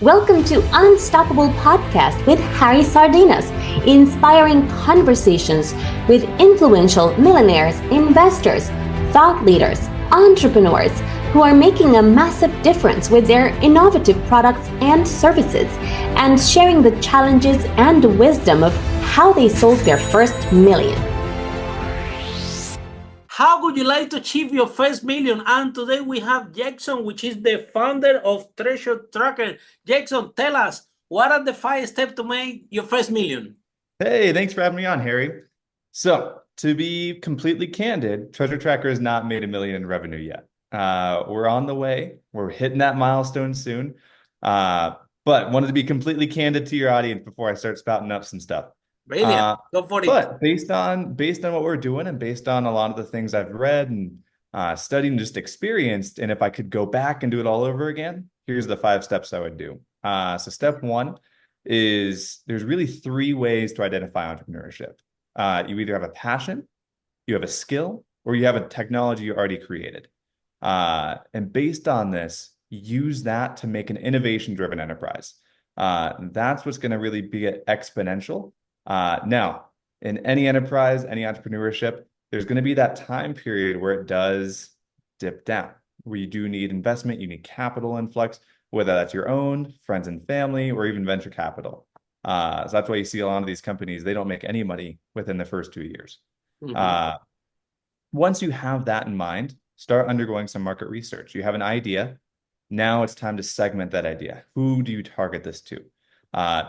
Welcome to Unstoppable Podcast with Harry Sardinas, inspiring conversations with influential millionaires, investors, thought leaders, entrepreneurs who are making a massive difference with their innovative products and services, and sharing the challenges and wisdom of how they sold their first million. How would you like to achieve your first million? And today we have Jackson, which is the founder of Treasure Tracker. Jackson, tell us, what are the 5 steps to make your first million? Hey, thanks for having me on, Harry. So, to be completely candid, Treasure Tracker has not made $1 million in revenue yet. We're on the way. We're hitting that milestone soon. But wanted to be completely candid to your audience before I start spouting up some stuff. Brilliant. Go for it. But based on what we're doing and based on a lot of the things I've read and studied and just experienced, and if I could go back and do it all over again, here's the 5 steps I would do. So step 1 is there's really 3 ways to identify entrepreneurship. You either have a passion, you have a skill, or you have a technology you already created. And based on this, use that to make an innovation-driven enterprise. That's what's going to really be exponential. Now, in any enterprise, any entrepreneurship, there's going to be that time period where it does dip down, where you do need investment, you need capital influx, whether that's your own, friends and family, or even venture capital. So that's why you see a lot of these companies, they don't make any money within the first 2 years. Once you have that in mind, start undergoing some market research. You have an idea. Now it's time to segment that idea. Who do you target this to?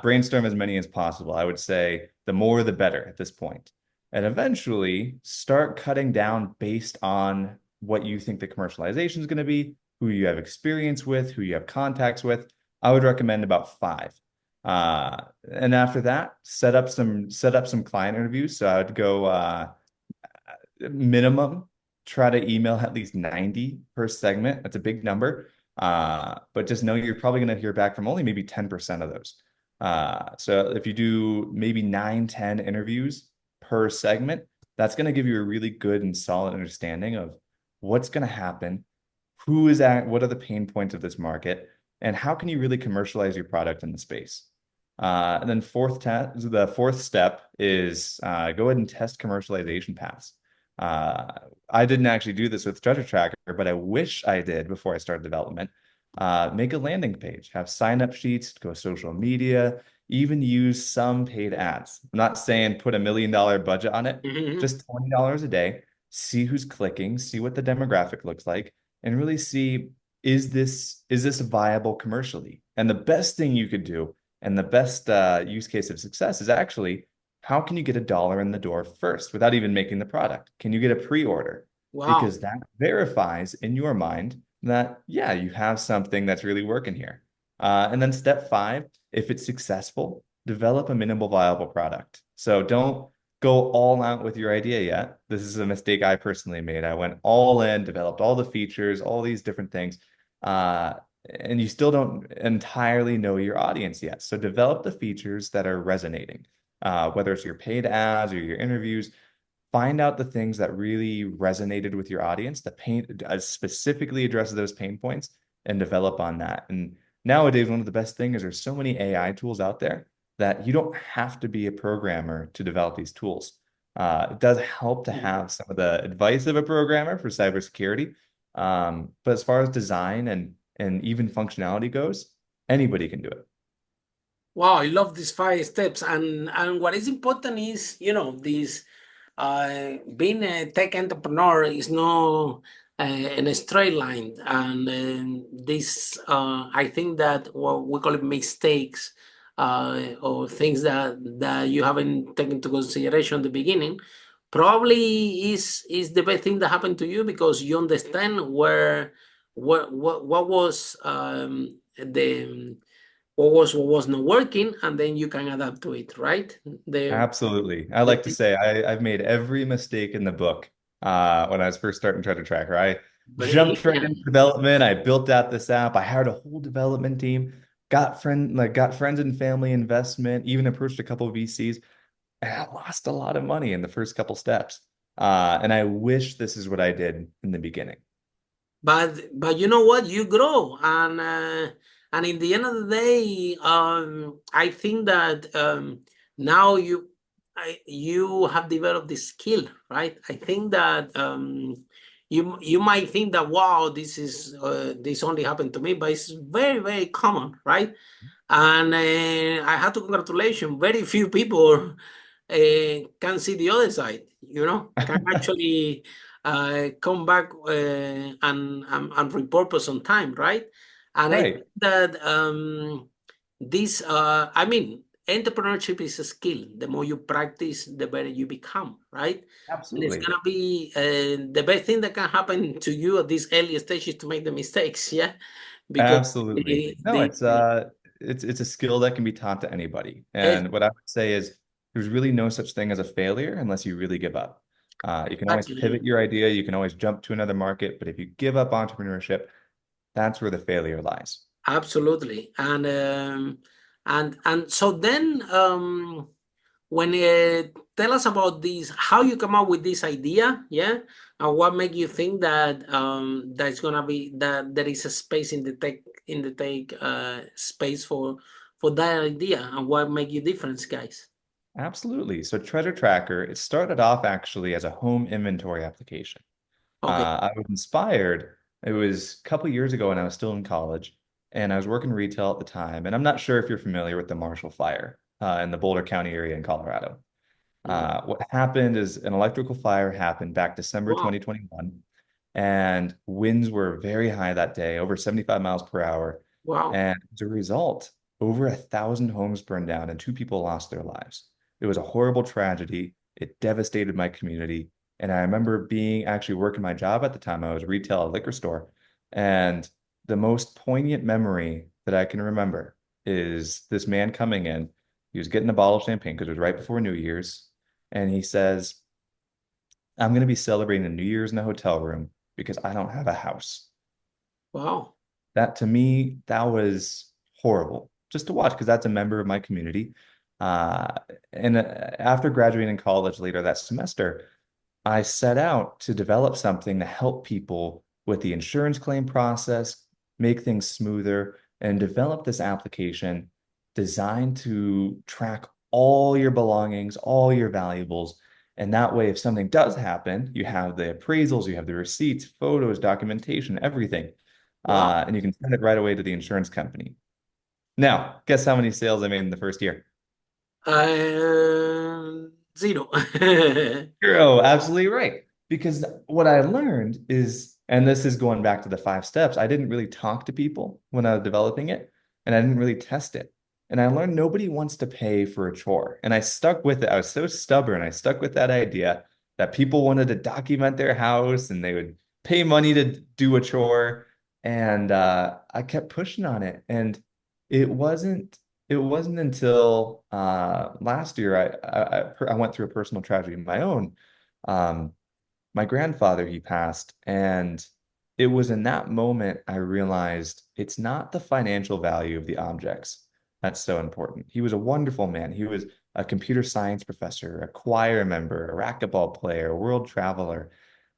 Brainstorm as many as possible. I would say the more the better at this point. And eventually start cutting down based on what you think the commercialization is going to be, who you have experience with, who you have contacts with. I would recommend about 5. And after that, set up some client interviews. So I would go minimum, try to email at least 90 per segment. That's a big number. But just know you're probably going to hear back from only maybe 10% of those. So if you do maybe 9-10 interviews per segment, that's going to give you a really good and solid understanding of what's going to happen, what are the pain points of this market, and how can you really commercialize your product in the space. And then the 4th step is go ahead and test commercialization paths. I didn't actually do this with Treasure Tracker, but I wish I did before I started development. Make a landing page, have sign-up sheets, go social media, even use some paid ads. I'm not saying put $1 million budget on it, just $20 a day, see who's clicking, see what the demographic looks like, and really see, is this viable commercially? And the best thing you could do, and the best use case of success is actually, how can you get $1 in the door first without even making the product? Can you get a pre-order? Wow. Because that verifies in your mind that, yeah, you have something that's really working here. And then step 5, if it's successful, develop a minimal viable product. So don't go all out with your idea yet. This is a mistake I personally made. I went all in, developed all the features, all these different things. And you still don't entirely know your audience yet. So develop the features that are resonating, whether it's your paid ads or your interviews. Find out the things that really resonated with your audience, that specifically addresses those pain points, and develop on that. And nowadays, one of the best things is there's so many AI tools out there that you don't have to be a programmer to develop these tools. It does help to have some of the advice of a programmer for cybersecurity. But as far as design and even functionality goes, anybody can do it. Wow, I love these 5 steps. And what is important is, this being a tech entrepreneur is no in a straight line. And this, I think that what we call it mistakes or things that you haven't taken into consideration at the beginning, probably is the best thing that happened to you, because you understand what was what was not working, and then you can adapt to it, right? Absolutely. I like to say I've made every mistake in the book when I was first starting Treasure Tracker. I jumped right into development. I built out this app. I hired a whole development team, got friends and family investment, even approached a couple of VCs. And I lost a lot of money in the first couple steps. And I wish this is what I did in the beginning. But you know what? You grow, and And in the end of the day, I think that now you have developed this skill, right? I think that you might think that, wow, this only happened to me, but it's very, very common, right? And I have to congratulate very few people can see the other side, can actually come back and repurpose on time, right? And I Right. think that I mean, entrepreneurship is a skill. The more you practice, the better you become, right? And it's Absolutely. gonna be the best thing that can happen to you at this early stage is to make the mistakes, yeah, because Absolutely. the, No, the, it's a skill that can be taught to anybody. it's And what I would say is there's really no such thing as a failure unless you really give up. You can always exactly. pivot your idea, you can always jump to another market, but if you give up entrepreneurship, that's where the failure lies. Absolutely. And so then when tell us about this, how you come up with this idea, yeah, and what make you think that that's gonna be that there is a space in the tech space for that idea, and what make you difference, guys? Absolutely. So Treasure Tracker, it started off actually as a home inventory application. Okay. I was inspired. It was a couple years ago when I was still in college, and I was working retail at the time. And I'm not sure if you're familiar with the Marshall Fire in the Boulder County area in Colorado. Mm. What happened is an electrical fire happened back December Wow. 2021, and winds were very high that day, over 75 miles per hour. Wow. And as a result, over 1,000 homes burned down and two people lost their lives. It was a horrible tragedy. It devastated my community. And I remember being actually working my job at the time. I was retail at a liquor store. And the most poignant memory that I can remember is this man coming in. He was getting a bottle of champagne because it was right before New Year's. And he says, I'm going to be celebrating New Year's in a hotel room because I don't have a house. Wow. That to me, that was horrible just to watch because that's a member of my community. Uh, and after graduating college later that semester, I set out to develop something to help people with the insurance claim process, make things smoother, and develop this application designed to track all your belongings, all your valuables. And that way, if something does happen, you have the appraisals, you have the receipts, photos, documentation, everything. Wow. And you can send it right away to the insurance company. Now, guess how many sales I made in the first year? Zero. Zero, absolutely right. Because what I learned is, and this is going back to the 5 steps, I didn't really talk to people when I was developing it, and I didn't really test it. And I learned nobody wants to pay for a chore. And I stuck with it. I was so stubborn. I stuck with that idea that people wanted to document their house and they would pay money to do a chore. And I kept pushing on it. And it wasn't it wasn't until last year I went through a personal tragedy of my own. Um, my grandfather, he passed, and it was in that moment I realized it's not the financial value of the objects that's so important. He was a wonderful man. He was a computer science professor, a choir member, a racquetball player, a world traveler,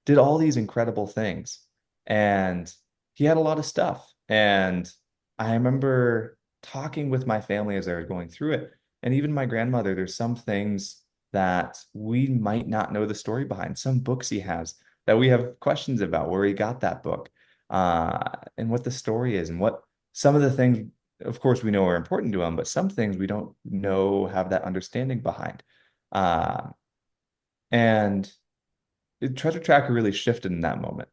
did all these incredible things. And he had a lot of stuff. And I remember talking with my family as I was going through it. And even my grandmother, there's some things that we might not know the story behind, some books he has that we have questions about where he got that book, and what the story is, and what some of the things, of course, we know are important to him, but some things we don't know have that understanding behind. Uh, and Treasure Tracker really shifted in that moment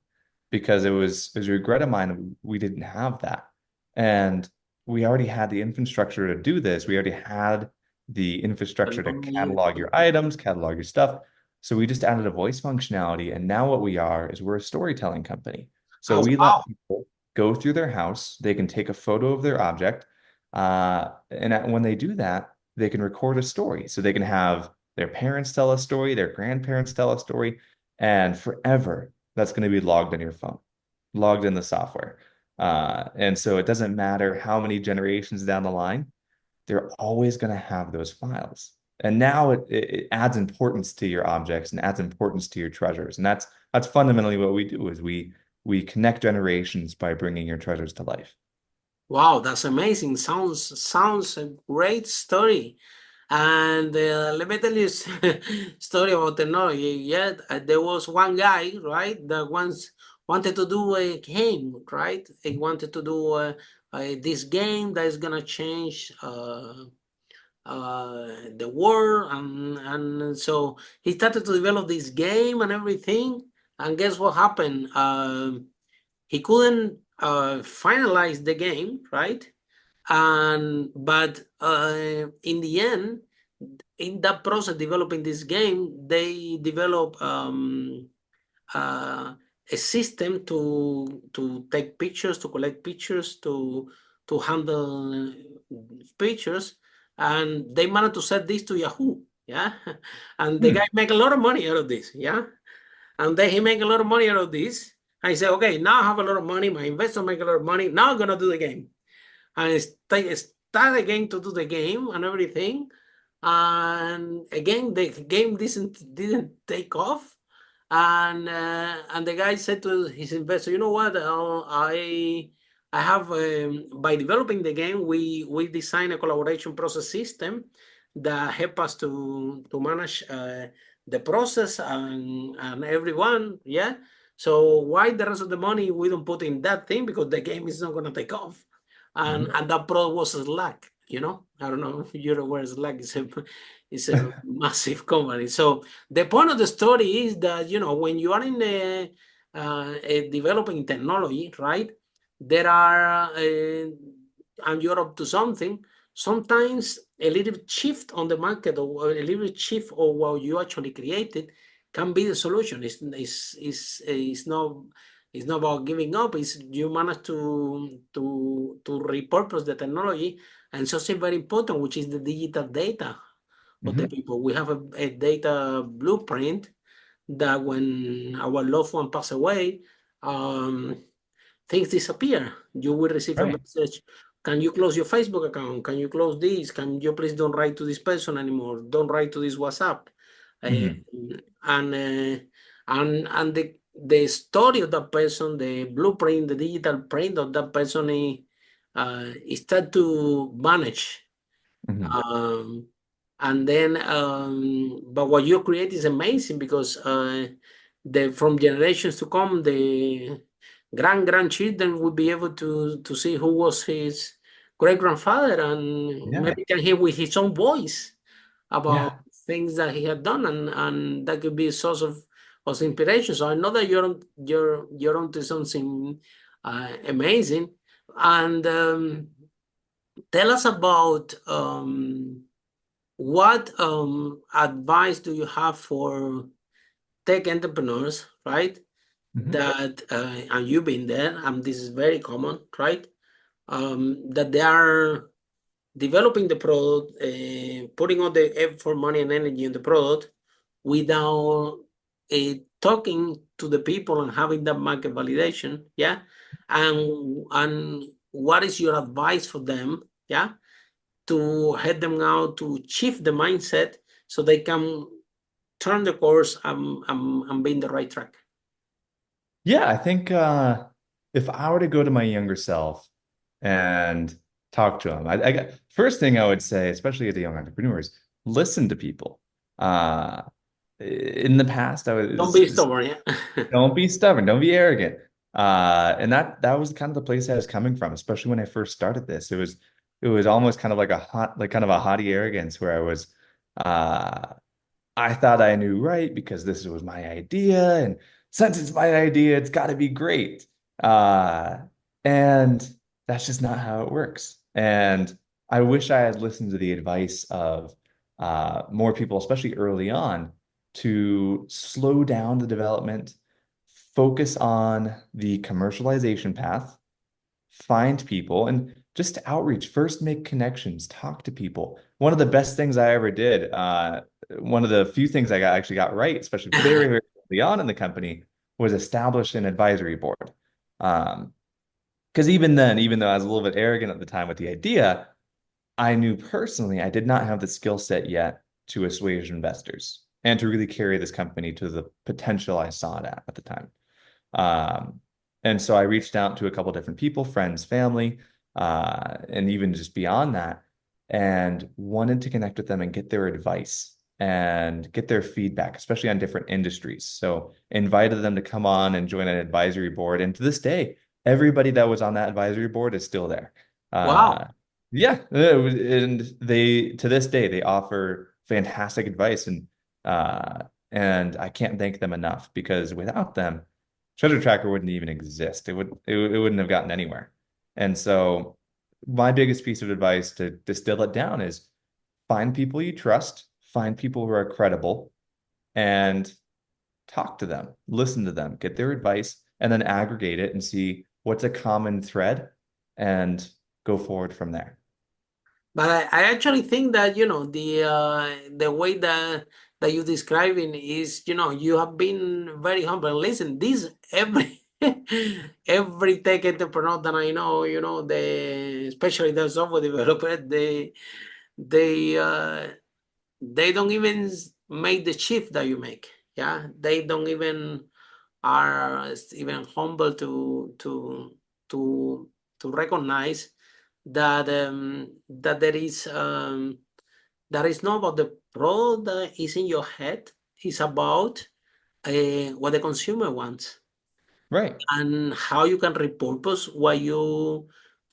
because it was a regret of mine that we didn't have that. And we already had the infrastructure to do this. We already had the infrastructure to catalog your items, catalog your stuff. So we just added a voice functionality. And now what we are is we're a storytelling company. So Oh, we wow. let people go through their house. They can take a photo of their object. When they do that, they can record a story. So they can have their parents tell a story, their grandparents tell a story, and forever that's going to be logged in your phone, logged in the software. And so it doesn't matter how many generations down the line, they're always going to have those files. And now it adds importance to your objects and adds importance to your treasures. And that's fundamentally what we do is we connect generations by bringing your treasures to life. Wow, that's amazing. Sounds a great story. And let me tell you story about technology. Yeah, there was one guy, right, that once wanted to do a game, right? He wanted to do this game that is gonna change the world, and so he started to develop this game and everything. And guess what happened? He couldn't finalize the game, right? And but in the end, in that process developing this game, they develop a system to take pictures, to collect pictures, to handle pictures, and they managed to set this to Yahoo. Yeah, and the guy Hmm. make a lot of money out of this. Yeah, and then he make a lot of money out of this. I say, okay, now I have a lot of money. My investor make a lot of money. Now I'm gonna do the game, and start again to do the game and everything. And again, the game didn't take off. And the guy said to his investor, you know what? I have by developing the game, we design a collaboration process system that help us to manage the process and everyone. Yeah. So why the rest of the money we don't put in that thing, because the game is not gonna take off. Mhm. And that product was Slack. I don't know if you're aware. Slack is a massive company. So the point of the story is that when you are in a developing technology, right? There are and you're up to something. Sometimes a little shift on the market, or a little shift of what you actually created, can be the solution. It's not about giving up. It's you manage to repurpose the technology and something very important, which is the digital data of the Mhm. people. We have a data blueprint that when our loved one pass away, um, things disappear. You will receive a Right. message. Can you close your Facebook account? Can you close this? Can you please don't write to this person anymore? Don't write to this WhatsApp. Uh, Mhm. and the story of that person, the blueprint, the digital print of that person is start to manage. Mhm. um, and then but what you create is amazing, because the from generations to come, the grandchildren will be able to see who was his great grandfather, and Yeah. maybe can hear with his own voice about Yeah. things that he had done, and that could be a source of inspiration. So I know that you're onto something amazing. And tell us about what advice do you have for tech entrepreneurs, right? Mhm. That and you've been there, and this is very common, right? That they are developing the product, putting all the effort, money, and energy in the product without talking to the people and having that market validation. Yeah, and what is your advice for them? Yeah, to help them out to shift the mindset so they can turn the course and be in the right track. Yeah, I think if I were to go to my younger self and talk to him, first thing I would say, especially to young entrepreneurs, listen to people. Uh, in the past, I Don't be was stubborn. Yeah. don't be stubborn, don't be arrogant. And that was kind of the place I was coming from, especially when I first started this. It was almost kind of like kind of a haughty arrogance where uh I thought I knew right because this was my idea, and since it's my idea, it's got to be great. Uh, and that's just not how it works. And I wish I had listened to the advice of more people, especially early on, to slow down the development, focus on the commercialization path, find people, and just outreach. First, make connections, talk to people. One of the best things I ever did, one of the few things actually got right, especially very, very early on in the company, was establish an advisory board. Um, because even then, even though I was a little bit arrogant at the time with the idea, I knew personally I did not have the skill set yet to assuage investors and to really carry this company to the potential I saw it at the time. Um, and so I reached out to a couple different people, friends, family, and even just beyond that, and wanted to connect with them and get their advice and get their feedback, especially on different industries. So invited them to come on and join an advisory board. And to this day, everybody that was on that advisory board is still there. Wow. Yeah, and they to this day they offer fantastic advice, and I can't thank them enough because without them, Treasure Tracker wouldn't even exist. It wouldn't have gotten anywhere. And so my biggest piece of advice to distill it down is find people you trust, find people who are credible, and talk to them, listen to them, get their advice, and then aggregate it and see what's a common thread and go forward from there. But I actually think that, the way that you describing is, you have been very humble. Listen, this every every tech entrepreneur that I know, especially the software developer, they don't even make the shift that you make. Yeah, they don't even are even humble to recognize that there is not about the product that is in your head. It's about what the consumer wants Right. and how you can repurpose what you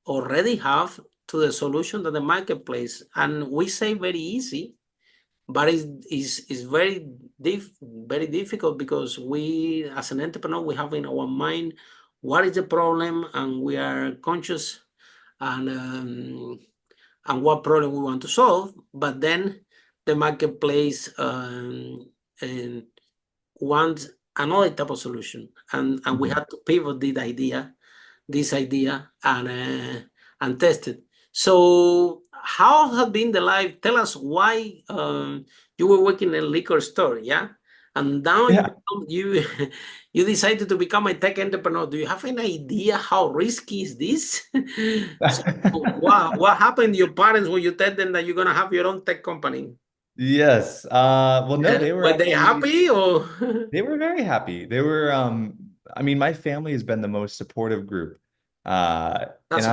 already have to the solution that the marketplace. And we say very easy, but it's very difficult because we, as an entrepreneur, we have in our mind what is the problem, and we are conscious and what problem we want to solve. But then the marketplace and wants another type of solution, and we Mhm. have to pivot this idea and test it. So how has been the life? Tell us why you were working in a liquor store, yeah? And now Yeah. you you decided to become a tech entrepreneur. Do you have an idea how risky is this? So what happened to your parents when you tell them that you're gonna have your own tech company? Yes. Well, no, they were Were they actually happy or? they were very happy. They were, I mean, my family has been the most supportive group. And That's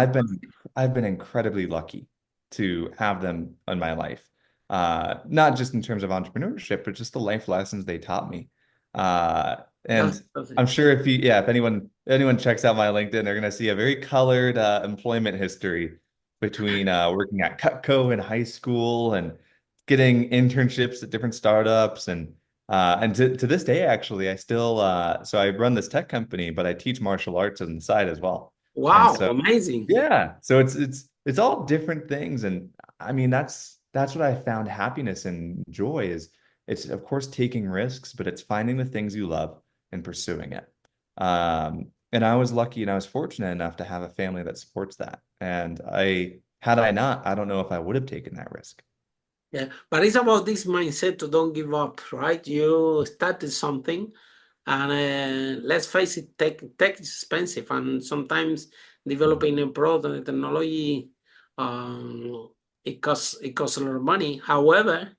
I've been incredibly lucky to have them in my life. Not just in terms of entrepreneurship, but just the life lessons they taught me. And that's I'm sure if anyone checks out my LinkedIn, they're gonna see a very colored employment history between working at Cutco in high school and getting internships at different startups and to this day, actually, I still so I run this tech company, but I teach martial arts on the side as well. And wow, so amazing. yeah, so it's all different things. And I mean that's what I found happiness and joy is it's of course taking risks, but it's finding the things you love and pursuing it. And I was lucky and I was fortunate enough to have a family that supports that. And had I not, I don't know if I would have taken that risk. Yeah, but it's about this mindset to don't give up, right? You started something, and let's face it, tech is expensive, and sometimes developing a product and technology, um, it costs a lot of money. However,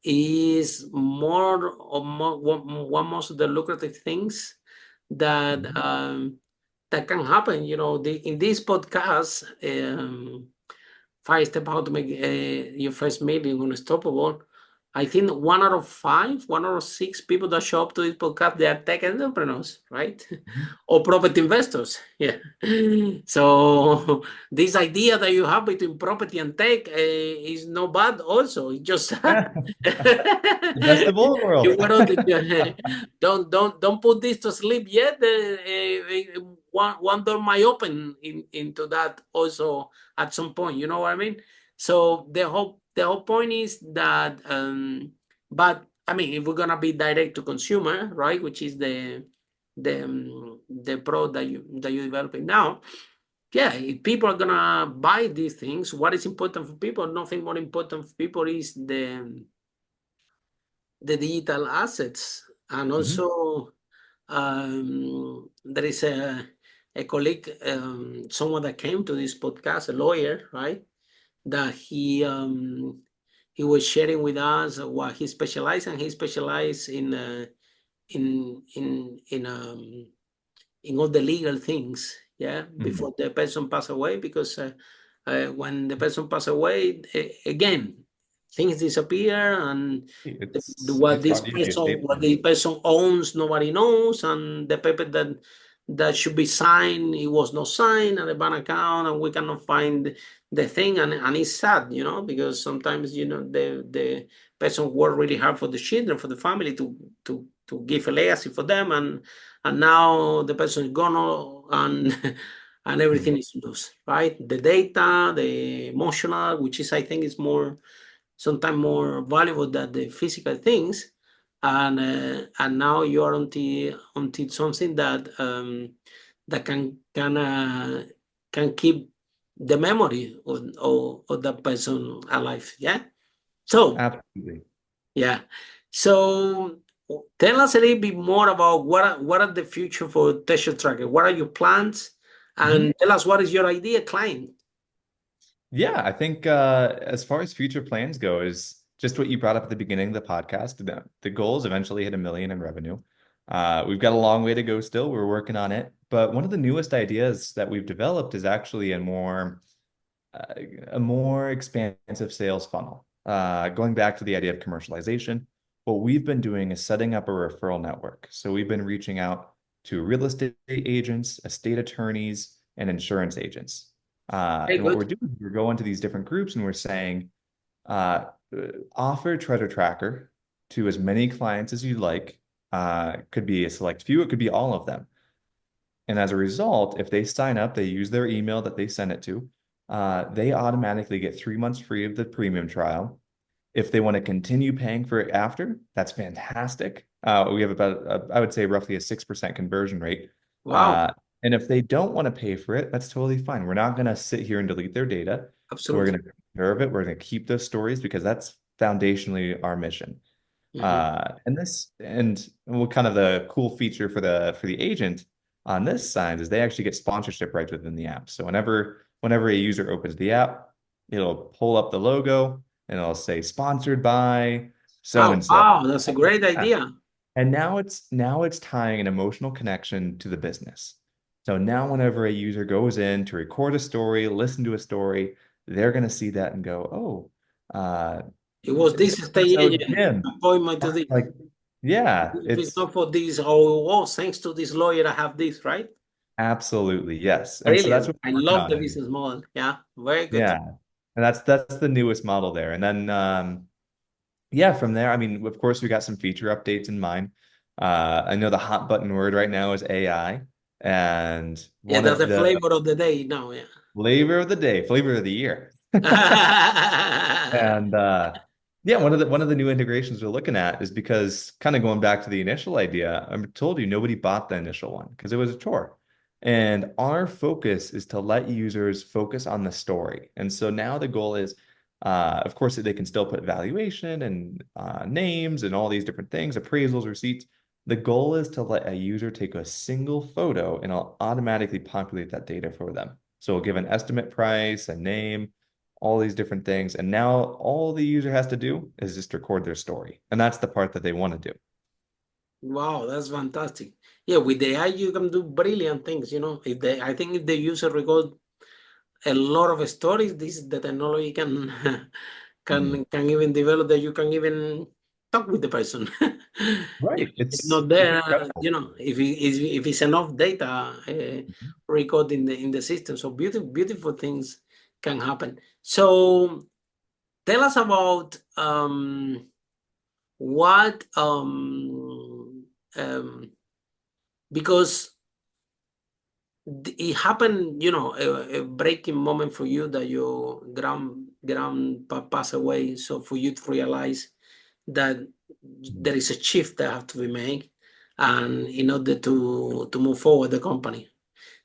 is more or more one most of the lucrative things that Mhm. that can happen. In this podcast. 5 steps how to make your first million unstoppable. I think 1 out of 5, 1 out of 6 people that show up to this podcast, they are tech entrepreneurs, right? Mhm. Or property investors. Yeah. So this idea that you have between property and tech is no bad also. It's just Yeah, the best of all you worlds. don't put this to sleep yet. One door might open into that also at some point. You know what I mean? So the whole point is that, but I mean, if we're gonna be direct to consumer, right, which is the product that you're developing now, yeah, if people are gonna buy these things, what is important for people? Nothing more important for people is the digital assets, and Mhm. also there is a colleague, someone that came to this podcast, a lawyer, right? That he was sharing with us what he specialized, and he specialized in in all the legal things, yeah, before the person pass away, because when the person pass away, again, things disappear, and It's hard to get the estate what plan. the person owns, nobody knows, and the paper that should be signed, it was not signed at the bank account, and we cannot find the thing, and it's sad, because sometimes the person worked really hard for the children, for the family, to give a legacy for them, and now the person is gone, and and everything is loose, right? The data, the emotional, which is, I think, is sometimes more valuable than the physical things, and now you are onto something that can keep the memory of that person alive. Yeah. So Absolutely. yeah. So tell us a little bit more about what are the future for Treasure Tracker. What are your plans? And tell us, what is your idea client? Yeah, I think as far as future plans go, is just what you brought up at the beginning of the podcast. The goal is eventually hit 1 million in revenue. We've got a long way to go still. We're working on it. But one of the newest ideas that we've developed is actually uh, a more expansive sales funnel. Going back to the idea of commercialization, what we've been doing is setting up a referral network. So we've been reaching out to real estate agents, estate attorneys, and insurance agents. Very And what we're good. doing, we're going to these different groups and we're saying, uh, offer Treasure Tracker to as many clients as you'd like. Could be a select few, it could be all of them. And as a result, if they sign up, they use their email that they send it to, they automatically get 3 months free of the premium trial. If they want to continue paying for it after, that's fantastic. We have about, I would say, roughly a 6% conversion rate. Wow. And if they don't want to pay for it, that's totally fine. We're not going to sit here and delete their data. We're Absolutely. going to preserve it. We're going to keep those stories because that's foundationally our mission. Mhm. And what kind of the cool feature for the agent on this side is they actually get sponsorship right within the app. So whenever a user opens the app, it'll pull up the logo and it'll say sponsored by so Oh, and so. wow, that's a great idea. And now it's tying an emotional connection to the business. So now whenever a user goes in to record a story, listen to a story, they're going to see that and go, oh, It was this state so agent Jim, appointment to this. like, yeah, If it's it's not for this, oh, thanks to this lawyer, I have this, right? absolutely yes. And so that's Brilliant. what I we're working love the on. business model. Yeah, very good. Yeah. And that's the newest model there. And then yeah, from there, I mean, of course, we got some feature updates in mind. I know the hot button word right now is AI. And Yeah, one that's of the the flavor of the day now. Yeah. flavor of the day, flavor of the year. And yeah, one of the new integrations we're looking at is because kind of going back to the initial idea, I told you nobody bought the initial one because it was a chore. And our focus is to let users focus on the story. And so now the goal is, of course, that they can still put valuation and names and all these different things, appraisals, receipts. The goal is to let a user take a single photo and it'll automatically populate that data for them. So we'll give an estimate price, a name, all these different things. And now all the user has to do is just record their story. And that's the part that they want to do. Wow, that's fantastic. Yeah, with the AI, you can do brilliant things. I think if the user record a lot of stories, this the technology can Mhm. can even develop that you can even talk with the person. If Right. it's It's not it's there, incredible. if it's enough data Mhm. recorded in the system, so beautiful things can happen. So tell us about what because it happened, a breaking moment for you that your grandpa passed away. So for you to realize that there is a shift that have to be made, and in order to move forward the company.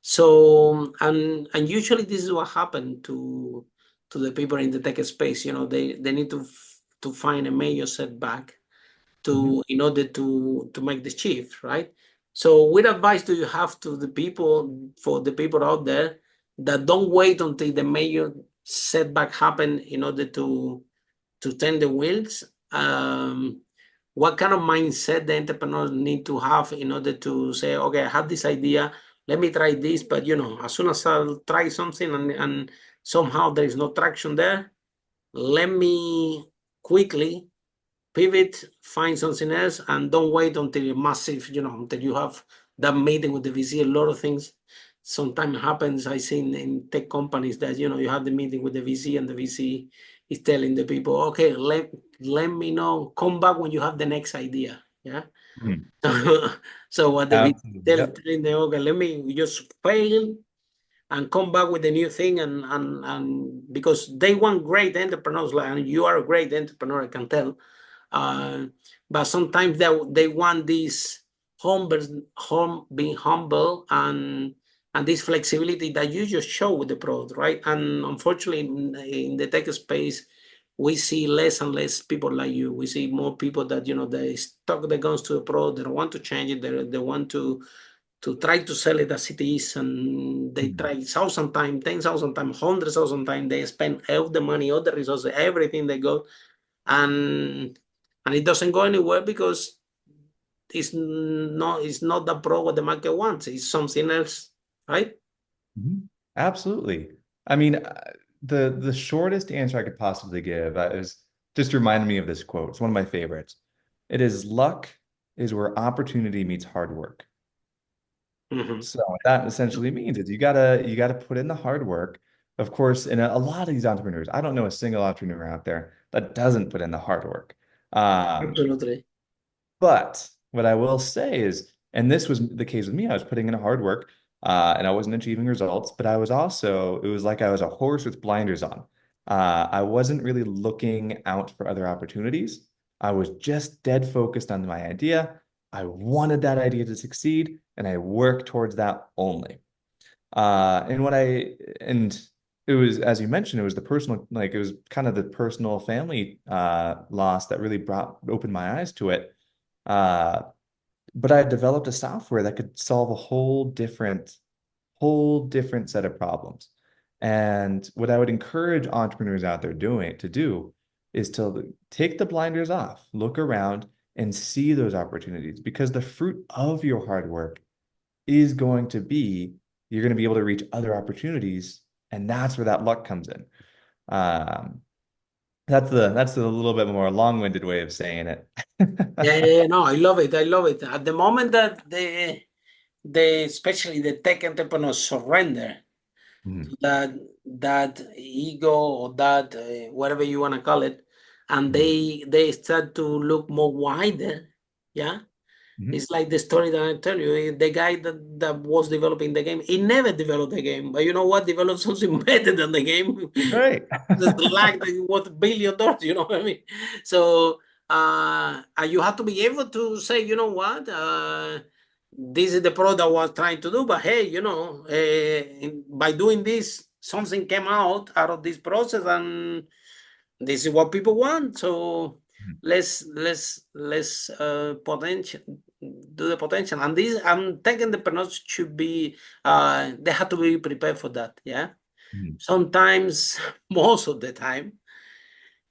So and usually this is what happened to the people in the tech space. They need to find a major setback Mhm. in order to make the shift, right? So what advice do you have to the people, for the people out there that don't wait until the major setback happen in order to turn the wheels? What kind of mindset the entrepreneurs need to have in order to say, okay, I have this idea, let me try this, but as soon as I'll try something and somehow there is no traction there, let me quickly pivot, find something else, and don't wait until you're massive, until you have that meeting with the VC. A lot of things sometimes happens. I see in tech companies that, you have the meeting with the VC and the VC is telling the people, okay, let me know, come back when you have the next idea. Yeah. Mhm. So what the VC Absolutely. Yep. telling them, okay, let me just fail and come back with a new thing, and because they want great entrepreneurs, and you are a great entrepreneur, I can tell. But sometimes they want this being humble and this flexibility that you just show with the product, right? And unfortunately, in the tech space, we see less and less people like you. We see more people that they stuck the guns to the product. They don't want to change it. They want to try to sell it as it is, and they Mhm. try 1,000 times, 10,000 times, 100,000 times. They spend all the money, all the resources, everything they got, and it doesn't go anywhere because it's not the pro what the market wants. It's something else, right? Mhm. Absolutely. I mean, the shortest answer I could possibly give is just reminded me of this quote. It's one of my favorites. It is luck is where opportunity meets hard work. Mhm. So what that essentially means is you gotta put in the hard work. Of course, in a lot of these entrepreneurs, I don't know a single entrepreneur out there that doesn't put in the hard work. Um, Absolutely. but what I will say is, and this was the case with me, I was putting in hard work, and I wasn't achieving results, but I was also, it was like I was a horse with blinders on. I wasn't really looking out for other opportunities. I was just dead focused on my idea. I wanted that idea to succeed, and I worked towards that only. And it was, as you mentioned, it was the personal, like it was kind of the personal family loss that really opened my eyes to it. Uh, but I developed a software that could solve a whole different set of problems. And what I would encourage entrepreneurs out there to do is to take the blinders off, look around and see those opportunities because the fruit of your hard work is going to be you're going to be able to reach other opportunities, and that's where that luck comes in. Um, that's a little bit more long-winded way of saying it. Yeah, yeah, yeah, no, I love it. I love it. At the moment that especially the tech entrepreneurs surrender Mhm. that ego or that whatever you want to call it, and Mhm. they start to look more wider. Yeah, Mhm. it's like the story that I tell you. The guy that was developing the game, he never developed the game, but you know what? Developed something better than the game. Right. Just like the what $1 billion, you know what I mean? So and you have to be able to say, you know what, this is the product I was trying to do, but hey, by doing this, something came out of this process, and this is what people want. So Mhm. let's potential do the potential, and this I'm taking the entrepreneurs should be they have to be prepared for that. Yeah, Mhm. sometimes most of the time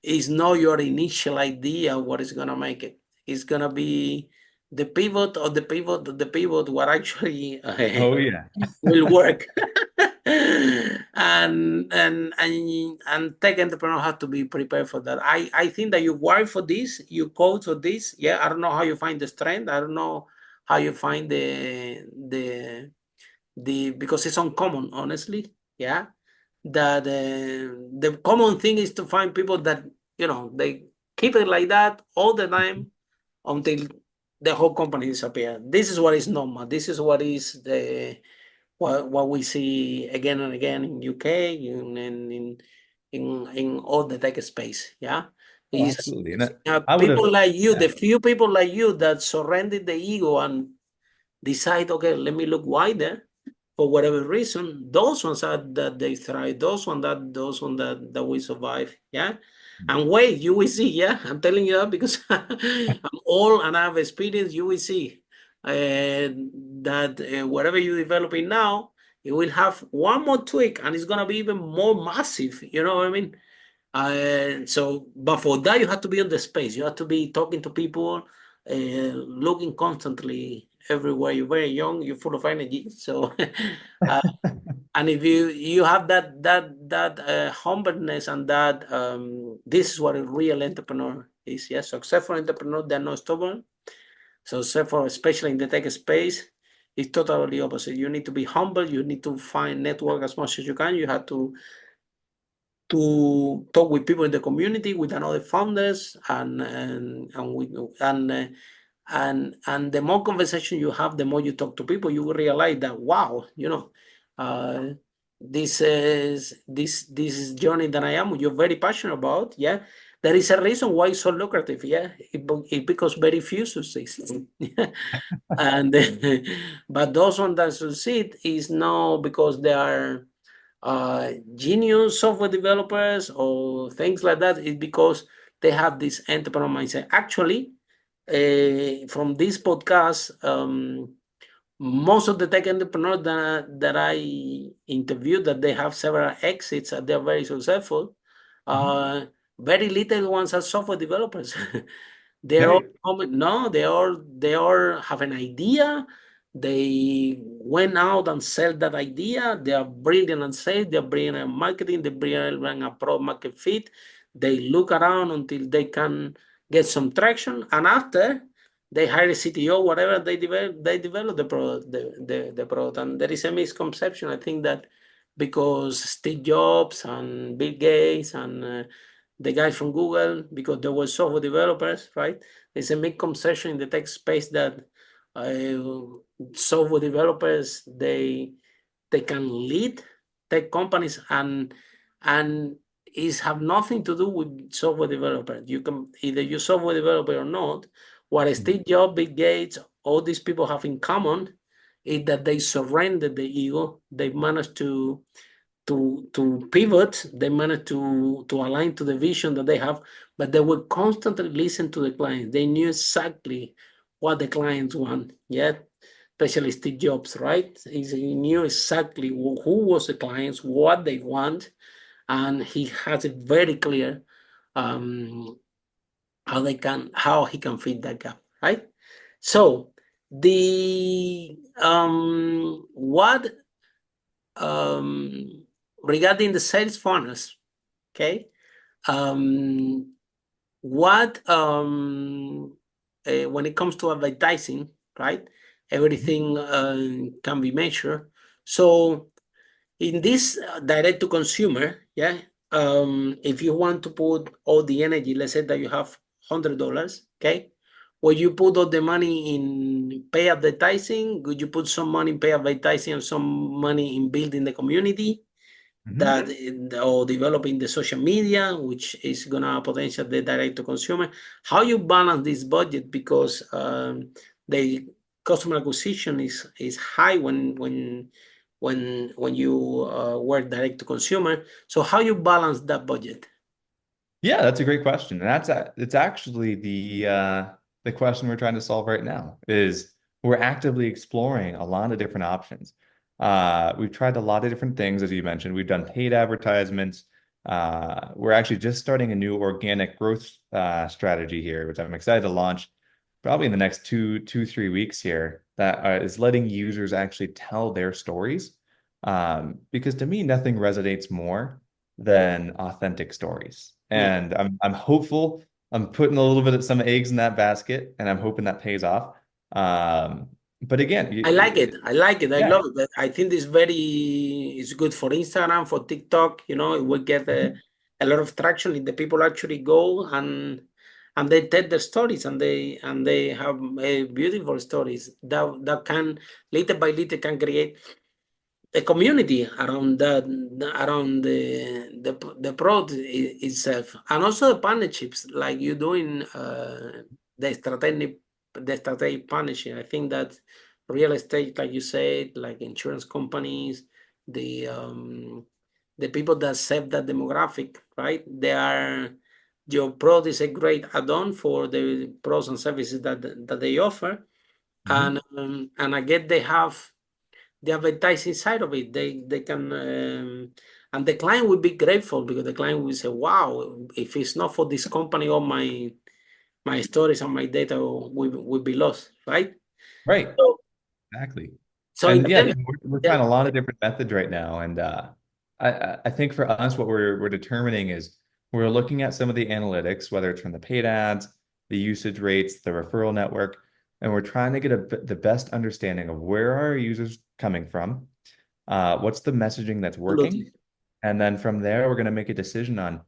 is not your initial idea what is gonna make it. It's gonna be the pivot or the pivot of the pivot what actually Oh yeah. will work. And tech entrepreneur have to be prepared for that. I think that you work for this, you code for this. Yeah, I don't know how you find the strength. I don't know how you find the because it's uncommon, honestly. Yeah, that the common thing is to find people that they keep it like that all the time until the whole company disappear. This is what is normal. This is what is what we see again and again in UK, in all the tech space. Yeah, Oh, is absolutely. And I would people have, like you, yeah. the few people like you that surrender the ego and decide, okay, let me look wider for whatever reason. Those ones are that they thrive. Those ones that we survive. Yeah. And wait, you will see. Yeah, I'm telling you that because I'm old and I have experience. You will see that whatever you're developing now, it will have one more tweak and it's gonna be even more massive. You know what I mean? But for that, you have to be on the space. You have to be talking to people, looking constantly everywhere. You're very young. You're full of energy. So, and if you have that humbleness and that this is what a real entrepreneur is. Yes, successful entrepreneur, they're not stubborn. So therefore, especially in the tech space, it's totally opposite. You need to be humble. You need to find network as much as you can. You have to talk with people in the community, with another founders, and the more conversation you have, the more you talk to people, you will realize that wow, this journey that I am, you're very passionate about. Yeah, there is a reason why it's so lucrative. Yeah, it because very few succeed. and but those ones that succeed is not because they are genius software developers or things like that. Is because they have this entrepreneur mindset. Actually, from this podcast, most of the tech entrepreneurs that I interviewed, that they have several exits and they're very successful. Very little ones are software developers. They're all Right. no, they all have an idea. They went out and sell that idea. They are brilliant in sales. They're brilliant in marketing. They're brilliant at product market fit. They look around until they can get some traction, and after they hire a CTO, whatever they develop the product. And there is a misconception. I think that because Steve Jobs and Bill Gates and the guys from Google, because they were software developers, right? There's a misconception in the tech space that software developers they can lead tech companies, and is have nothing to do with software developer. You can either use software developer or not. What Steve Jobs, Bill Gates, all these people have in common is that they surrendered the ego. They managed to pivot. They managed to align to the vision that they have, but they would constantly listen to the clients. They knew exactly what the clients want. Yeah, especially Steve Jobs, right? He knew exactly who was the clients, what they want, and he has it very clear um, how he can fit that gap, right? So the what regarding the sales funnels, okay? What when it comes to advertising, right? Everything can be measured. So in this direct to consumer, yeah, if you want to put all the energy, let's say that you have $100, okay, will you put all the money in pay advertising? Would you put some money in pay advertising and some money in building the community that or developing the social media, which is gonna potential the direct to consumer? How you balance this budget, because the customer acquisition is high when you work direct to consumer. So how you balance that budget? Yeah, that's a great question. And it's actually the question we're trying to solve right now is we're actively exploring a lot of different options. We've tried a lot of different things, as you mentioned. We've done paid advertisements. We're actually just starting a new organic growth strategy here, which I'm excited to launch probably in the next 3 weeks here, that is letting users actually tell their stories. Because to me, nothing resonates more than authentic stories. Yeah. And I'm hopeful. I'm putting a little bit of some eggs in that basket, and I'm hoping that pays off. But again, I like it. I like it. I yeah. love it. I think it's good for Instagram, for TikTok. It will get a lot of traction if the people actually go and they tell their stories, and they have beautiful stories that can little by little can create a community around around the product itself, and also the partnerships like you doing the strategic partnership. I think that real estate, like you said, like insurance companies, the people that serve that demographic, right? Your product is a great add-on for the products and services that they offer, and I get they have the advertising side of it. They can and the client will be grateful, because the client will say, wow, if it's not for this company, all my stories and my data will be lost, right? Right. exactly. So in And yeah, terms, we're yeah, trying a lot of different methods right now. And I think for us, what we're determining is we're looking at some of the analytics, whether it's from the paid ads, the usage rates, the referral network, and we're trying to get the best understanding of where are our users coming from, what's the messaging that's working, absolutely. and then from there, we're going to make a decision on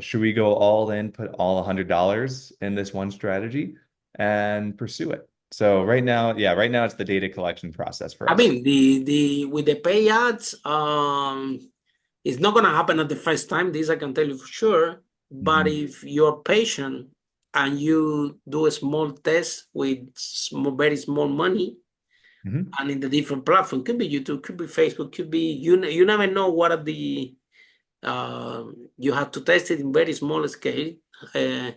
should we go all in, put all $100 in this one strategy and pursue it. So right now, yeah, right now it's the data collection process for I us. mean, the with the pay ads, it's not gonna happen at the first time. This I can tell you for sure. But Mhm. if you're patient and you do a small test with very small money, Mhm. and in the different platform, could be YouTube, could be Facebook, could be you never know what are the you have to test it in very small scale, uh,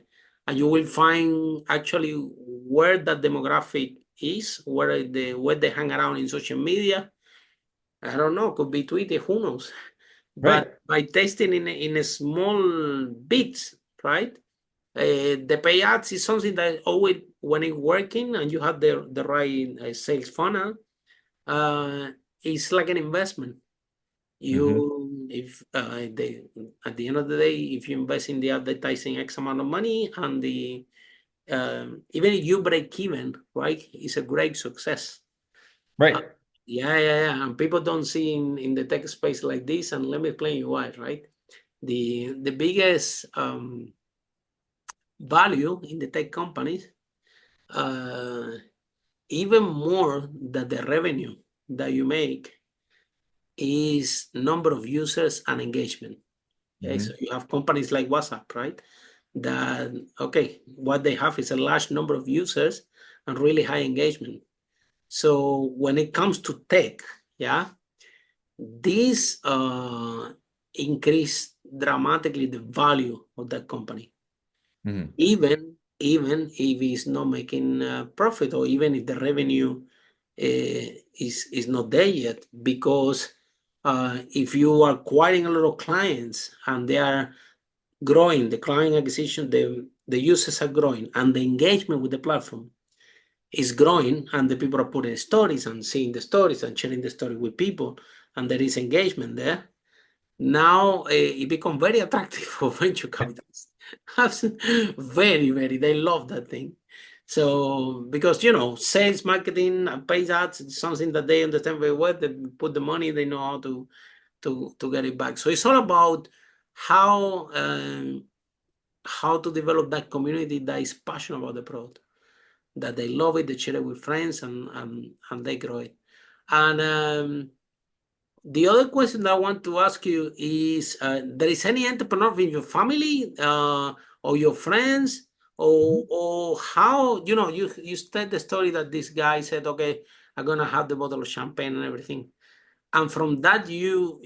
and you will find actually where that demographic is, where they hang around in social media. I don't know, could be Twitter, who knows? Right. But by testing in a small bits, right? The pay ads is something that always when it's working and you have the right sales funnel, uh, it's like an investment. Mhm. If they at the end of the day, if you invest in the advertising X amount of money and the even if you break even, right, it's a great success. Uh, Right. yeah. And people don't see in the tech space like this, and let me explain you why, right? The biggest value in the tech companies, uh, even more than the revenue that you make, is number of users and engagement. Okay, so Mhm. you have companies like WhatsApp, right? That okay, what they have is a large number of users and really high engagement. So when it comes to tech, yeah, this increase dramatically the value of that company, Mhm. even if it's not making profit, or even if the revenue is not there yet, because if you are acquiring a lot of clients and they are growing, the client acquisition, the users are growing, and the engagement with the platform is growing, and the people are putting stories and seeing the stories and sharing the story with people, and there is engagement there. Now it becomes very attractive for venture capitalists. Very, they love that thing. So because sales, marketing, and paid ads is something that they understand very well. They put the money, they know how to get it back. So it's all about how how to develop that community that is passionate about the product, that they love it, they share it with friends, and they grow it. And the other question that I want to ask you is: there is any entrepreneur in your family or your friends, Mhm. or how you said the story that this guy said, okay, I'm gonna have the bottle of champagne and everything, and from that you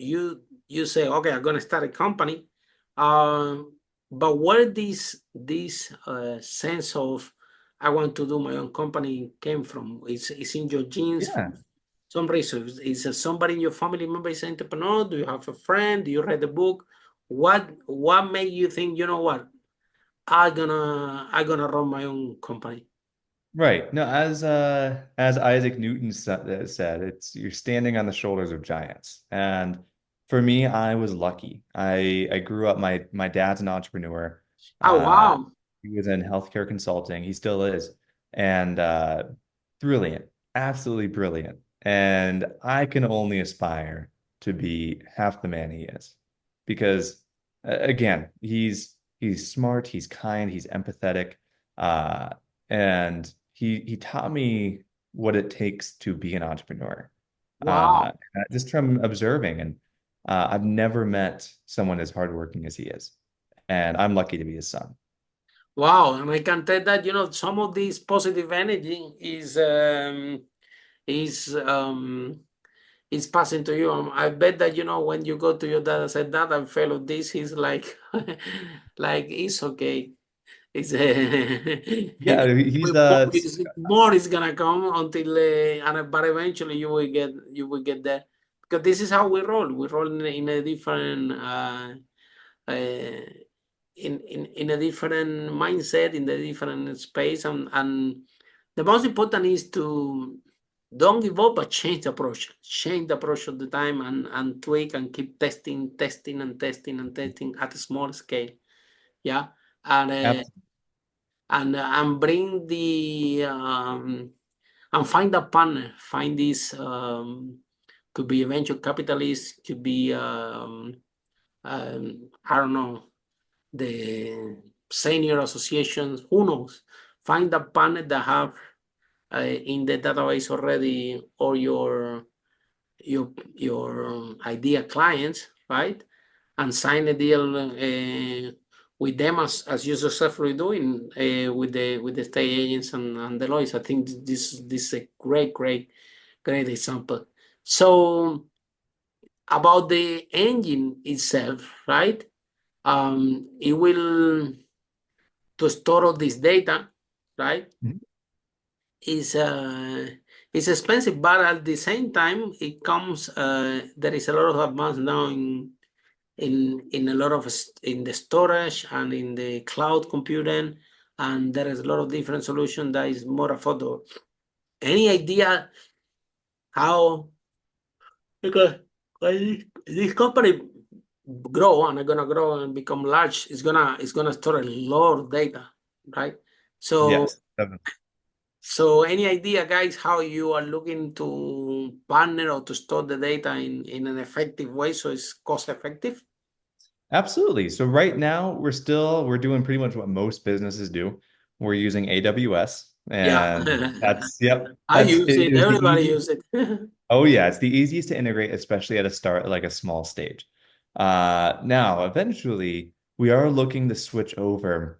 say, okay, I'm gonna start a company. Um, but where this sense of I want to do my own company came from? It's in your genes Yeah. from some reason. Is somebody in your family member is an entrepreneur? Do you have a friend? Do you read a book? What made you think, you know what, I'm gonna run my own company? Right. No, as Isaac Newton said, it's you're standing on the shoulders of giants. And for me, I was lucky. I grew up, my dad's an entrepreneur. Oh Uh wow. he was in healthcare consulting. He still is. And brilliant, absolutely brilliant. And I can only aspire to be half the man he is. Because again, he's smart, he's kind, he's empathetic. And he taught me what it takes to be an entrepreneur. Wow. Just from observing, and I've never met someone as hardworking as he is, and I'm lucky to be his son. Wow, and I can tell that some of this positive energy is um is passing to you. I bet that when you go to your dad and say, "Dad, I failed of this," he's like, like it's okay. It's Yeah, he's more is gonna come until but eventually you will get there, because this is how we roll. We roll in a different uh, in a different mindset, in a different space, and the most important is don't give up, but change the approach. Change the approach all the time and tweak and keep testing at a small scale. Yeah. And and bring the and find a partner. Find this could be a venture capitalist, could be I don't know, the senior associations, who knows? Find a partner that have in the database already or your idea clients, right? And sign a deal with them as you successfully doing with the state agents and the lawyers. I think this is a great example. So about the engine itself, right? It will to store all this data, right? Mhm. Is it's expensive, but at the same time, it comes. There is a lot of advance now in a lot of in the storage and in the cloud computing, and there is a lot of different solution that is more affordable. Any idea how because this company grow and are gonna grow and become large? It's gonna store a lot of data, right? So Yes, definitely. So any idea, guys, how you are looking to partner or to store the data in an effective way so it's cost effective? Absolutely. So right now we're doing pretty much what most businesses do. We're using AWS, Yeah. and that's yep, I use it it. is the Everybody easiest. use it. Oh yeah, it's the easiest to integrate, especially at a start, like a small stage. Now eventually we are looking to switch over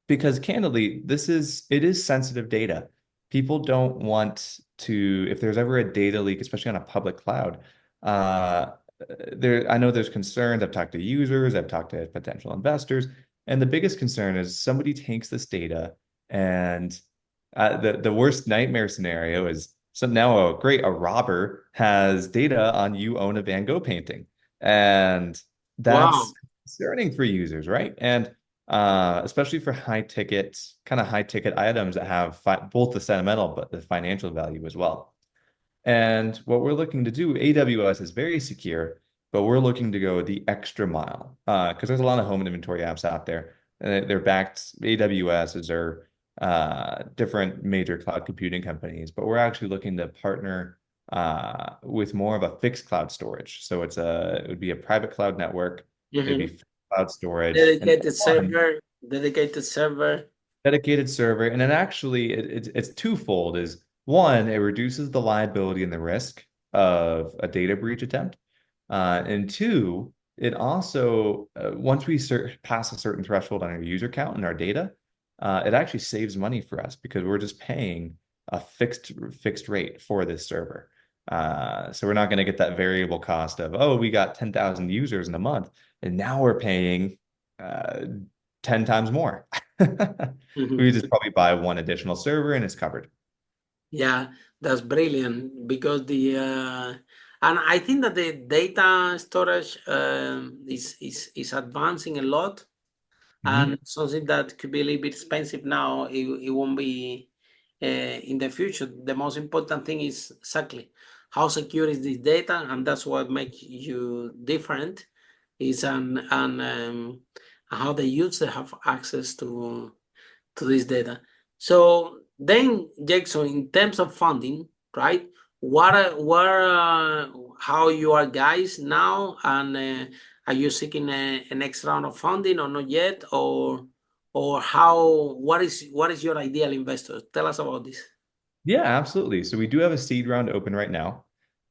because candidly, it is sensitive data. People don't want to, if there's ever a data leak, especially on a public cloud, uh, I know there's concerns. I've talked to users, I've talked to potential investors, and the biggest concern is somebody takes this data and the worst nightmare scenario is so now a robber has data on you own a Van Gogh painting, and that's Wow. concerning for users, right? And especially for high ticket items that have both the sentimental but the financial value as well. And what we're looking to do, AWS is very secure, but we're looking to go the extra mile because there's a lot of home inventory apps out there. And they're backed. AWS is their different major cloud computing companies, but we're actually looking to partner with more of a fixed cloud storage. So it would be a private cloud network. It'd be Mhm. fixed cloud storage and Dedicated server, dedicated server. dedicated server. And then actually it's twofold is one, it reduces the liability and the risk of a data breach attempt. And two, it also, once we pass a certain threshold on our user count and our data, it actually saves money for us because we're just paying a fixed rate for this server. So we're not going to get that variable cost of, oh, we got 10,000 users in a month, and now we're paying uh, 10 times more. We Mhm. just probably buy one additional server and it's covered. Yeah, that's brilliant because and I think that the data storage is advancing a lot. Mhm. And something that could be a little bit expensive now, it won't be in the future. The most important thing is exactly how secure is this data, and that's what makes you different. Is and how the user have access to this data. So then, Jackson, in terms of funding, right? How you are guys now, and are you seeking a next round of funding or not yet, or how? What is your ideal investor? Tell us about this. Yeah, absolutely. So we do have a seed round open right now.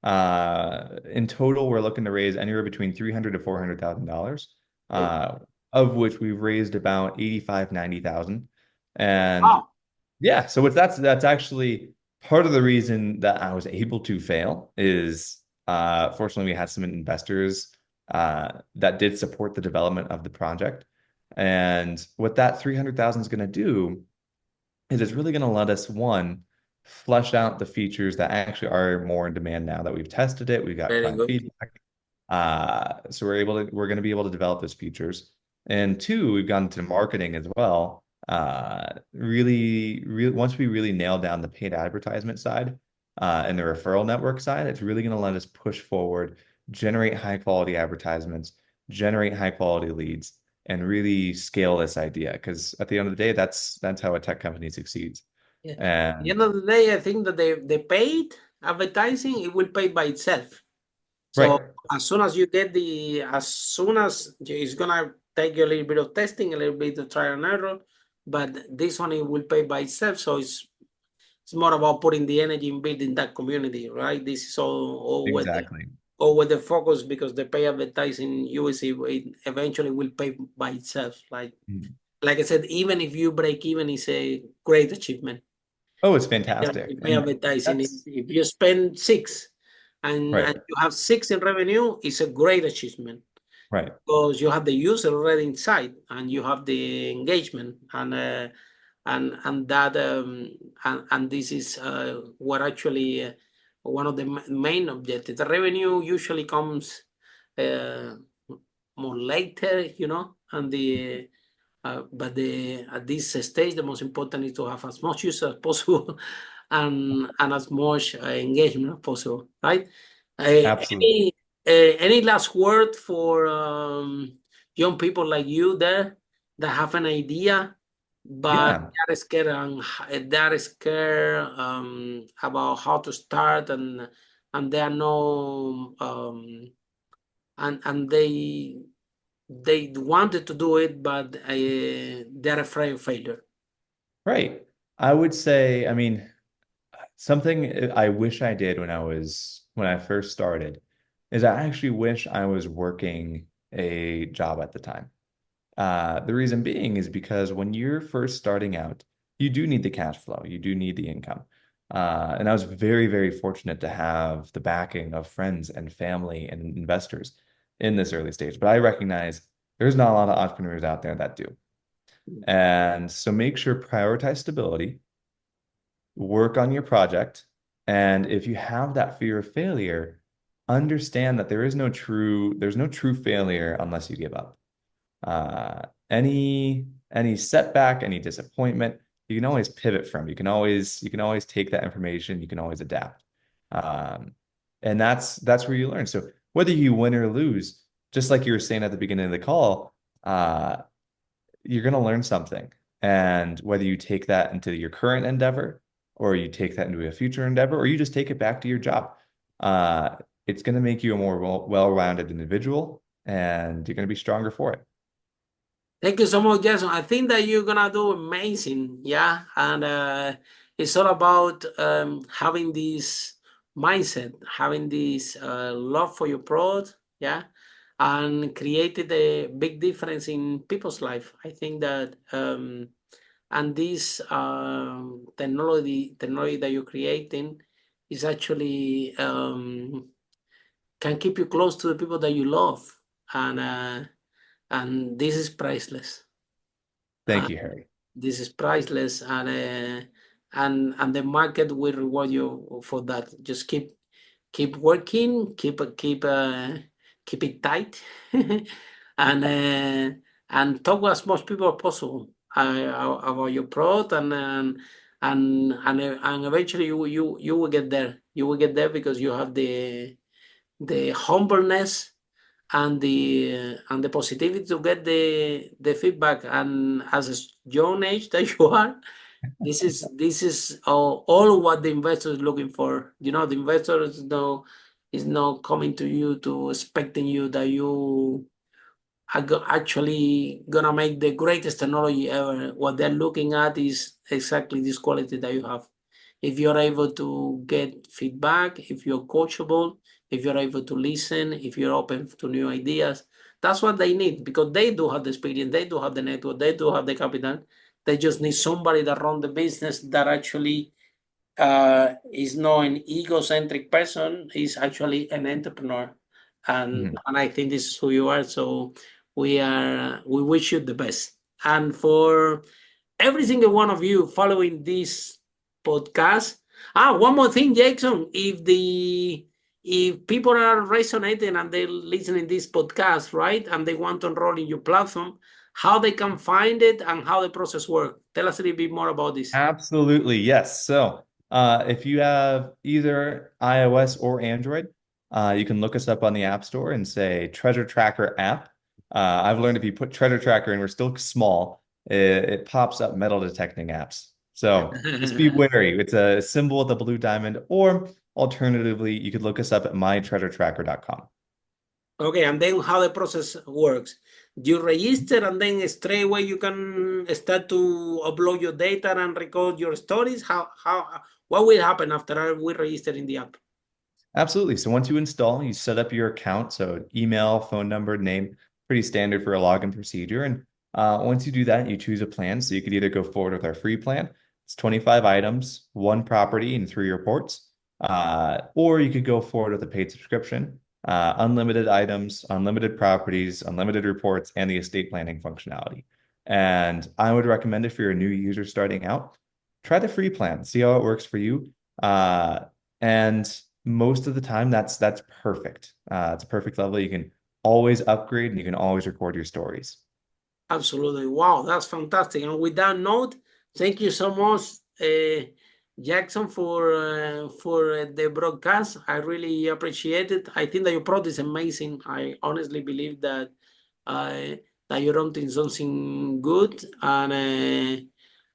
In total, we're looking to raise anywhere between 300 to $400,000, Oh, of which we've raised about 85, 90,000. And wow, yeah, so that's actually part of the reason that I was able to fail is fortunately we had some investors that did support the development of the project. And what that 300,000 is going to do is it's really going to let us, one, flesh out the features that actually are more in demand now that we've tested it, we've got very client good. feedback. So we're going to be able to develop those features. And two, we've gone to marketing as well. Once we really nail down the paid advertisement side, in the referral network side, it's really going to let us push forward, generate high quality advertisements, generate high quality leads, and really scale this idea. Because at the end of the day, that's how a tech company succeeds. Yeah. At the And end of the day, I think that the paid advertising, it will pay by itself. So right, as soon as you get as soon as it's gonna take you a little bit of testing, a little bit of trial and error, but this one it will pay by itself. So it's more about putting the energy in building that community, right? This is exactly. all with the focus, because the pay advertising you will see it eventually will pay by itself. Mhm. Like I said, even if you break even, it's a great achievement. Oh, it's fantastic. Pay And advertising. that's If you spend six and right, you have six in revenue, it's a great achievement, right. because you have the user already inside and you have the engagement, and that and this is what actually one of the main objectives. The revenue usually comes uh, more later, and the but at this stage, the most important is to have as much use as possible and as much engagement as possible, right? Absolutely. Any last word for young people like you there that have an idea, but Yeah. they are scared about how to start, and they are no and they wanted to do it, but they're afraid of failure. Right. I would say, I mean, something I wish I did when I first started is I actually wish I was working a job at the time. The reason being is because when you're first starting out, you do need the cash flow, you do need the income. And I was very, very fortunate to have the backing of friends and family and investors in this early stage. But I recognize there's not a lot of entrepreneurs out there that do. And so make sure prioritize stability, work on your project, and if you have that fear of failure, understand that there's no true failure unless you give up. Any setback, any disappointment, you can always pivot from. You can always take that information, you can always adapt. Um, and that's where you learn. So whether you win or lose, just like you were saying at the beginning of the call, you're going to learn something. And whether you take that into your current endeavor or you take that into a future endeavor or you just take it back to your job, uh, it's going to make you a more well-rounded individual and you're going to be stronger for it. Thank you so much, Jason. I think that you're gonna do amazing, yeah. And it's all about having this mindset, having this love for your product, yeah, and created a big difference in people's life. I think that and this technology that you're creating is actually can keep you close to the people that you love, and this is priceless. Uh, Thank you, Harry. this is priceless, and the market will reward you for that. Just keep working, keep it tight, and talk to as much people as possible about your product, and eventually you will get there. You will get there because you have the humbleness and the positivity to get the feedback. And as a young age that you are, this is all what the investor is looking for. The investor is not coming to you to expecting you that you are actually gonna make the greatest technology ever. What they're looking at is exactly this quality that you have. If you're able to get feedback, if you're coachable, if you're able to listen, if you're open to new ideas, that's what they need, because they do have the experience, they do have the network, they do have the capital. They just need somebody that run the business that actually is not an egocentric person, is actually an entrepreneur. And Mhm. I think this is who you are. So we wish you the best. And for every single one of you following this podcast. One more thing, Jackson. If people are resonating and they're listening this podcast, right, and they want to enroll in your platform, how they can find it and how the process works. Tell us a little bit more about this. Absolutely, yes. So If you have either iOS or Android, you can look us up on the App Store and say Treasure Tracker app. I've learned if you put Treasure Tracker and we're still small, it pops up metal detecting apps. So just be wary. It's a symbol with a blue diamond, or alternatively, you could look us up at mytreasuretracker.com. Okay, and then how the process works. You register and then straight away you can start to upload your data and record your stories. What will happen after we register in the app? Absolutely. So once you install, you set up your account. So email, phone number, name, pretty standard for a login procedure. And once you do that, you choose a plan. So you could either go forward with our free plan. It's 25 items, 1 property, and 3 reports. Or you could go forward with a paid subscription, unlimited items, unlimited properties, unlimited reports, and the estate planning functionality. And I would recommend it for your new user starting out. Try the free plan, see how it works for you. And most of the time, that's perfect. It's a perfect level. You can always upgrade and you can always record your stories. Absolutely. Wow, that's fantastic. And with that note, thank you so much, Jackson, for the broadcast. I really appreciate it. I think that your product is amazing. I honestly believe that that you're onto something good. And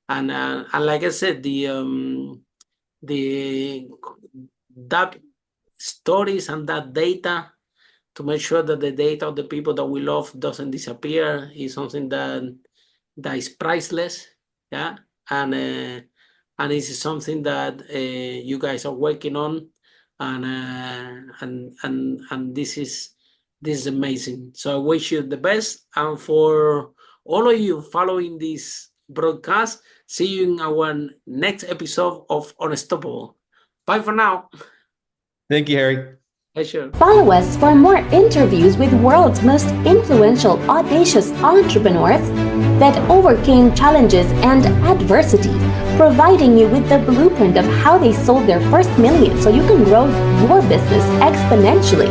like I said, that stories and that data, to make sure that the data of the people that we love doesn't disappear, is something that is priceless. Yeah. And this is something that you guys are working on, and this is amazing. So I wish you the best, and for all of you following this broadcast, see you in our next episode of Unstoppable. Bye for now. Thank you, Harry. Sure. Follow us for more interviews with world's most influential, audacious entrepreneurs that overcame challenges and adversity, providing you with the blueprint of how they sold their first million so you can grow your business exponentially.